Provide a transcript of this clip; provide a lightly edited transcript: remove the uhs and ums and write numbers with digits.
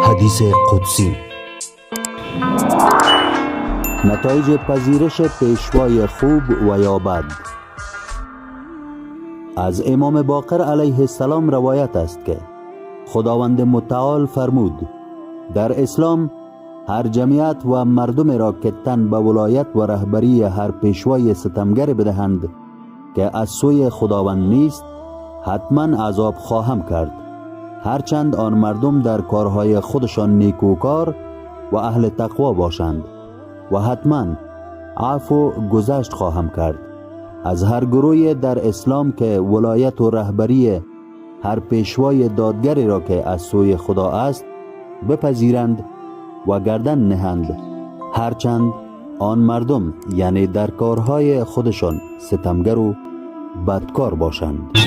حدیث قدسی. نتایج پذیرش پیشوای خوب و یا بد. از امام باقر علیه السلام روایت است که خداوند متعال فرمود: در اسلام هر جمعیت و مردم را که تن به ولایت و رهبری هر پیشوای ستمگر بدهند که از سوی خداوند نیست، حتما عذاب خواهم کرد، هرچند آن مردم در کارهای خودشان نیکوکار و اهل تقوا باشند، و حتما عفو گذشت خواهم کرد از هر گروهی در اسلام که ولایت و رهبری هر پیشوای دادگری را که از سوی خدا است بپذیرند و گردن نهند، هرچند آن مردم یعنی در کارهای خودشان ستمگر و بدکار باشند.